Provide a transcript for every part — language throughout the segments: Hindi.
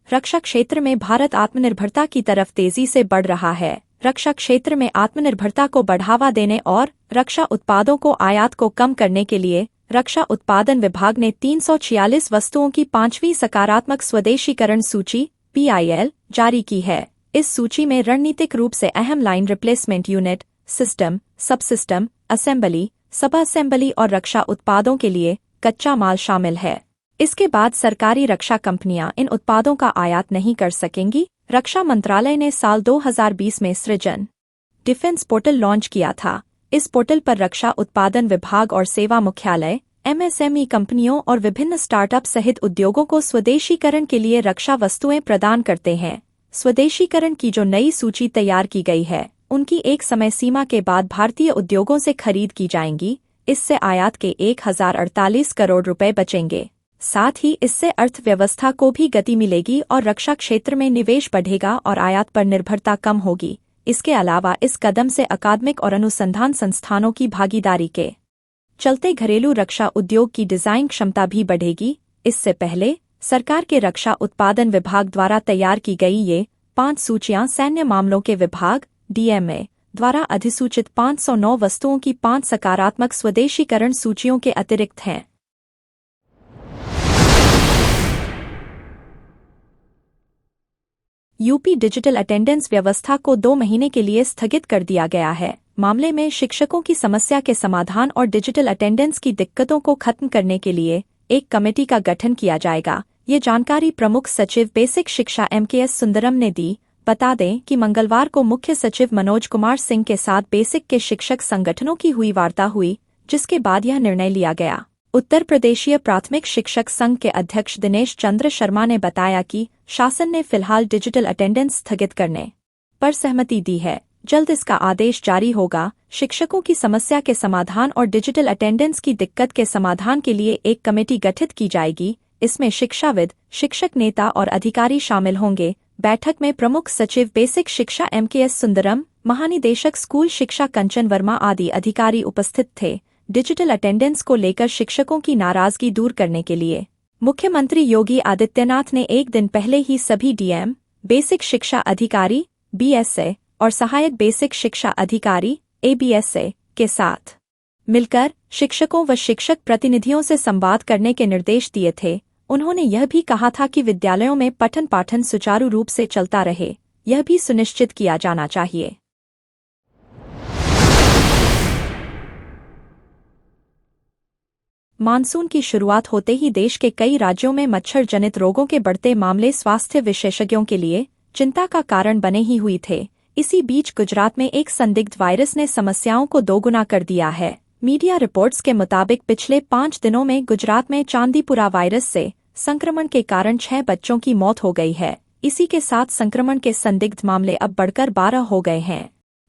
रक्षा क्षेत्र में भारत आत्मनिर्भरता की तरफ तेजी से बढ़ रहा है। रक्षा क्षेत्र में आत्मनिर्भरता को बढ़ावा देने और रक्षा उत्पादों को आयात को कम करने के लिए रक्षा उत्पादन विभाग ने 346 वस्तुओं की 5वीं सकारात्मक स्वदेशीकरण सूची (PIL) जारी की है। इस सूची में रणनीतिक रूप से अहम line replacement unit, system, subsystem, assembly, सब असेंबली और रक्षा उत्पादों के लिए कच्चा माल शामिल है। इसके बाद सरकारी रक्षा कंपनियां इन उत्पादों का आयात नहीं कर सकेंगी। रक्षा मंत्रालय ने साल 2020 में सृजन डिफेंस पोर्टल लॉन्च किया था। इस पोर्टल पर रक्षा उत्पादन विभाग और सेवा मुख्यालय, MSME कंपनियों और विभिन्न स्टार्टअप सहित उद्योगों को स्वदेशीकरण के लिए रक्षा वस्तुएं प्रदान करते हैं। स्वदेशीकरण की जो नई सूची तैयार की गई है, उनकी एक समय सीमा के बाद भारतीय उद्योगों से खरीद की जाएंगी। इससे आयात के 1048 करोड़ रुपए बचेंगे। साथ ही इससे अर्थव्यवस्था को भी गति मिलेगी और रक्षा क्षेत्र में निवेश बढ़ेगा और आयात पर निर्भरता कम होगी। इसके अलावा इस कदम से अकादमिक और अनुसंधान संस्थानों की भागीदारी के चलते घरेलू रक्षा उद्योग की डिजाइन क्षमता भी बढ़ेगी। इससे पहले सरकार के रक्षा उत्पादन विभाग द्वारा तैयार की गई ये 5 सूचियां सैन्य मामलों के विभाग DMA द्वारा अधिसूचित 509 वस्तुओं की 5 सकारात्मक स्वदेशीकरण सूचियों के अतिरिक्त हैं। यूपी डिजिटल अटेंडेंस व्यवस्था को 2 महीने के लिए स्थगित कर दिया गया है। मामले में शिक्षकों की समस्या के समाधान और डिजिटल अटेंडेंस की दिक्कतों को खत्म करने के लिए एक कमेटी का गठन किया जाएगा। ये जानकारी प्रमुख सचिव बेसिक शिक्षा MKS सुंदरम ने दी। बता दें कि मंगलवार को मुख्य सचिव मनोज कुमार सिंह के साथ बेसिक के शिक्षक संगठनों की वार्ता हुई, जिसके बाद यह निर्णय लिया गया। उत्तर प्रदेशीय प्राथमिक शिक्षक संघ के अध्यक्ष दिनेश चंद्र शर्मा ने बताया कि शासन ने फिलहाल डिजिटल अटेंडेंस स्थगित करने पर सहमति दी है। जल्द इसका आदेश जारी होगा। शिक्षकों की समस्या के समाधान और डिजिटल अटेंडेंस की दिक्कत के समाधान के लिए एक कमेटी गठित की जाएगी। इसमें शिक्षाविद, शिक्षक नेता और अधिकारी शामिल होंगे। बैठक में प्रमुख सचिव बेसिक शिक्षा MKS सुंदरम, महानिदेशक स्कूल शिक्षा कंचन वर्मा आदि अधिकारी उपस्थित थे। डिजिटल अटेंडेंस को लेकर शिक्षकों की नाराजगी दूर करने के लिए मुख्यमंत्री योगी आदित्यनाथ ने एक दिन पहले ही सभी DM, बेसिक शिक्षा अधिकारी BSA और सहायक बेसिक शिक्षा अधिकारी ABSA के साथ मिलकर शिक्षकों व शिक्षक प्रतिनिधियों से संवाद करने के निर्देश दिए थे। उन्होंने यह भी कहा था कि विद्यालयों में पठन पाठन सुचारू रूप से चलता रहे, यह भी सुनिश्चित किया जाना चाहिए। मानसून की शुरुआत होते ही देश के कई राज्यों में मच्छर जनित रोगों के बढ़ते मामले स्वास्थ्य विशेषज्ञों के लिए चिंता का कारण बने ही हुए थे। इसी बीच गुजरात में एक संदिग्ध वायरस ने समस्याओं को दोगुना कर दिया है। मीडिया रिपोर्ट्स के मुताबिक पिछले 5 दिनों में गुजरात में चांदीपुरा वायरस से संक्रमण के कारण 6 बच्चों की मौत हो गई है। इसी के साथ संक्रमण के संदिग्ध मामले अब बढ़कर 12 हो गए हैं।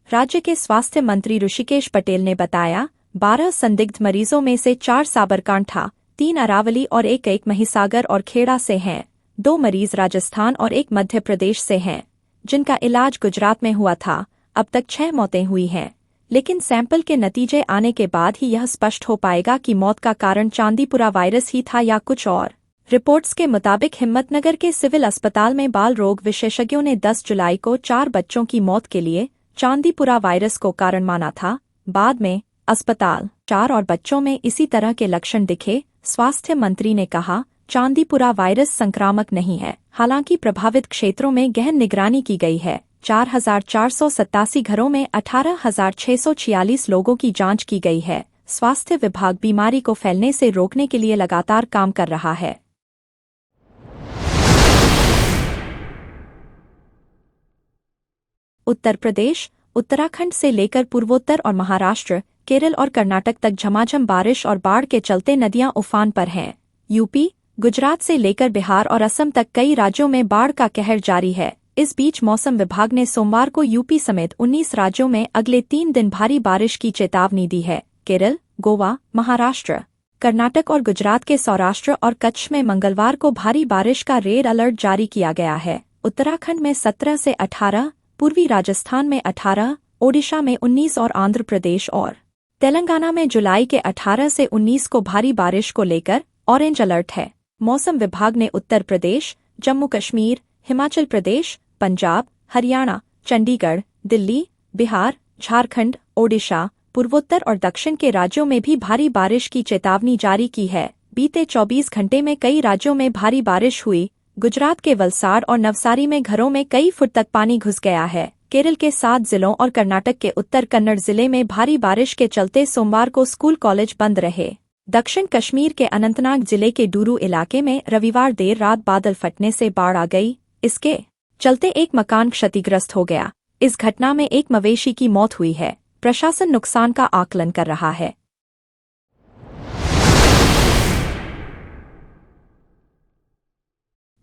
राज्य के स्वास्थ्य मंत्री ऋषिकेश पटेल ने बताया, 12 संदिग्ध मरीजों में से 4 साबरकांठा, 3 अरावली और एक महिसागर और खेड़ा से हैं। 2 मरीज राजस्थान और 1 मध्य प्रदेश से हैं, जिनका इलाज गुजरात में हुआ था। अब तक 6 मौतें हुई हैं, लेकिन सैंपल के नतीजे आने के बाद ही यह स्पष्ट हो पाएगा कि मौत का कारण चांदीपुरा वायरस ही था या कुछ और। रिपोर्ट्स के मुताबिक हिम्मतनगर के सिविल अस्पताल में बाल रोग विशेषज्ञों ने 10 जुलाई को 4 बच्चों की मौत के लिए चांदीपुरा वायरस को कारण माना था। बाद में अस्पताल 4 और बच्चों में इसी तरह के लक्षण दिखे। स्वास्थ्य मंत्री ने कहा, चांदीपुरा वायरस संक्रामक नहीं है। हालांकि प्रभावित क्षेत्रों में गहन निगरानी की गई है। 4487 घरों में 18,646 लोगों की जांच की गई है। स्वास्थ्य विभाग बीमारी को फैलने से रोकने के लिए लगातार काम कर रहा है। उत्तर प्रदेश, उत्तराखंड से लेकर पूर्वोत्तर और महाराष्ट्र, केरल और कर्नाटक तक झमाझम बारिश और बाढ़ के चलते नदियां उफान पर हैं। यूपी, गुजरात से लेकर बिहार और असम तक कई राज्यों में बाढ़ का कहर जारी है। इस बीच मौसम विभाग ने सोमवार को यूपी समेत 19 राज्यों में अगले 3 दिन भारी बारिश की चेतावनी दी है। केरल, गोवा, महाराष्ट्र, कर्नाटक और गुजरात के सौराष्ट्र और कच्छ में मंगलवार को भारी बारिश का रेड अलर्ट जारी किया गया है। उत्तराखंड में 17 से 18, पूर्वी राजस्थान में 18, ओडिशा में 19 और आंध्र प्रदेश और तेलंगाना में जुलाई के 18 से 19 को भारी बारिश को लेकर ऑरेंज अलर्ट है। मौसम विभाग ने उत्तर प्रदेश, जम्मू कश्मीर, हिमाचल प्रदेश, पंजाब, हरियाणा, चंडीगढ़, दिल्ली, बिहार, झारखंड, ओडिशा, पूर्वोत्तर और दक्षिण के राज्यों में भी भारी बारिश की चेतावनी जारी की है। बीते 24 घंटे में कई राज्यों में भारी बारिश हुई। गुजरात के वलसाड़ और नवसारी में घरों में कई फुट तक पानी घुस गया है। केरल के 7 जिलों और कर्नाटक के उत्तर कन्नड़ जिले में भारी बारिश के चलते सोमवार को स्कूल कॉलेज बंद रहे। दक्षिण कश्मीर के अनंतनाग जिले के डूरू इलाके में रविवार देर रात बादल फटने से बाढ़ आ गई। इसके चलते एक मकान क्षतिग्रस्त हो गया। इस घटना में एक मवेशी की मौत हुई है। प्रशासन नुकसान का आकलन कर रहा है।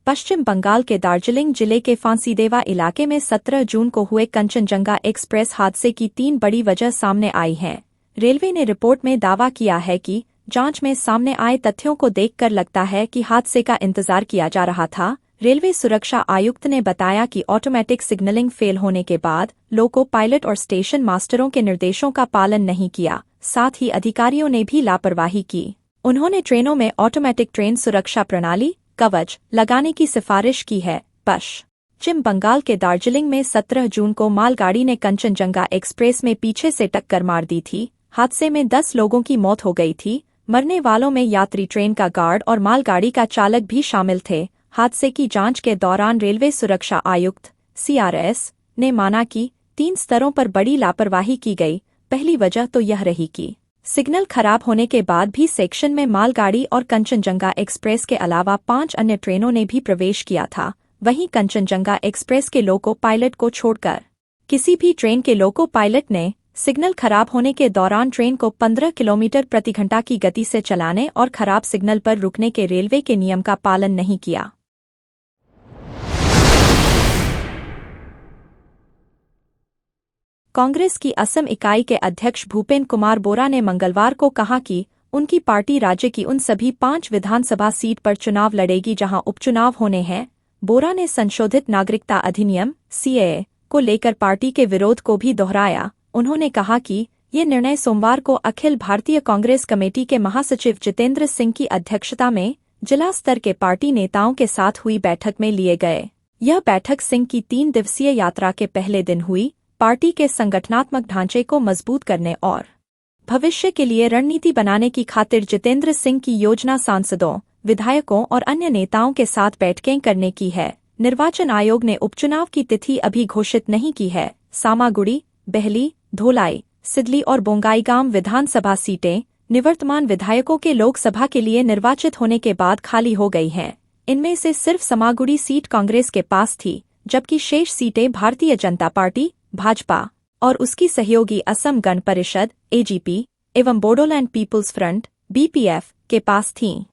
पश्चिम बंगाल के दार्जिलिंग जिले के फांसीदेवा इलाके में 17 जून को हुए कंचनजंगा एक्सप्रेस हादसे की 3 बड़ी वजह सामने आई हैं। रेलवे ने रिपोर्ट में दावा किया है कि जांच में सामने आए तथ्यों को देखकर लगता है कि हादसे का इंतजार किया जा रहा था। रेलवे सुरक्षा आयुक्त ने बताया कि ऑटोमेटिक सिग्नलिंग फेल होने के बाद लोको पायलट और स्टेशन मास्टरों के निर्देशों का पालन नहीं किया। साथ ही अधिकारियों ने भी लापरवाही की। उन्होंने ट्रेनों में ऑटोमेटिक ट्रेन सुरक्षा प्रणाली कवच लगाने की सिफारिश की है। पश्चिम बंगाल के दार्जिलिंग में 17 जून को मालगाड़ी ने कंचनजंगा एक्सप्रेस में पीछे से टक्कर मार दी थी। हादसे में 10 लोगों की मौत हो गई थी। मरने वालों में यात्री ट्रेन का गार्ड और मालगाड़ी का चालक भी शामिल थे। हादसे की जांच के दौरान रेलवे सुरक्षा आयुक्त (CRS) ने माना कि 3 स्तरों पर बड़ी लापरवाही की गई। पहली वजह तो यह रही कि सिग्नल खराब होने के बाद भी सेक्शन में मालगाड़ी और कंचनजंगा एक्सप्रेस के अलावा 5 अन्य ट्रेनों ने भी प्रवेश किया था। वहीं कंचनजंगा एक्सप्रेस के लोको पायलट को छोड़कर किसी भी ट्रेन के लोको पायलट ने सिग्नल खराब होने के दौरान ट्रेन को 15 किलोमीटर प्रति घंटा की गति से चलाने और खराब सिग्नल पर रुकने के रेलवे के नियम का पालन नहीं किया। कांग्रेस की असम इकाई के अध्यक्ष भूपेन कुमार बोरा ने मंगलवार को कहा कि उनकी पार्टी राज्य की उन सभी 5 विधानसभा सीट पर चुनाव लड़ेगी जहां उपचुनाव होने हैं। बोरा ने संशोधित नागरिकता अधिनियम (CAA) को लेकर पार्टी के विरोध को भी दोहराया। उन्होंने कहा कि ये निर्णय सोमवार को अखिल भारतीय कांग्रेस कमेटी के महासचिव जितेंद्र सिंह की अध्यक्षता में जिला स्तर के पार्टी नेताओं के साथ हुई बैठक में लिए गए। यह बैठक सिंह की 3 दिवसीय यात्रा के पहले दिन हुई। पार्टी के संगठनात्मक ढांचे को मजबूत करने और भविष्य के लिए रणनीति बनाने की खातिर जितेंद्र सिंह की योजना सांसदों, विधायकों और अन्य नेताओं के साथ बैठकें करने की है। निर्वाचन आयोग ने उपचुनाव की तिथि अभी घोषित नहीं की है। सामागुड़ी, बहली, धोलाई, सिदली और बोंगाईगांव विधानसभा सीटें निवर्तमान विधायकों के लोकसभा के लिए निर्वाचित होने के बाद खाली हो गई हैं। इनमें से सिर्फ समागुड़ी सीट कांग्रेस के पास थी, जबकि शेष सीटें भारतीय जनता पार्टी, भाजपा और उसकी सहयोगी असम गण परिषद (AGP) एवं बोडोलैंड पीपुल्स फ्रंट (BPF) के पास थीं।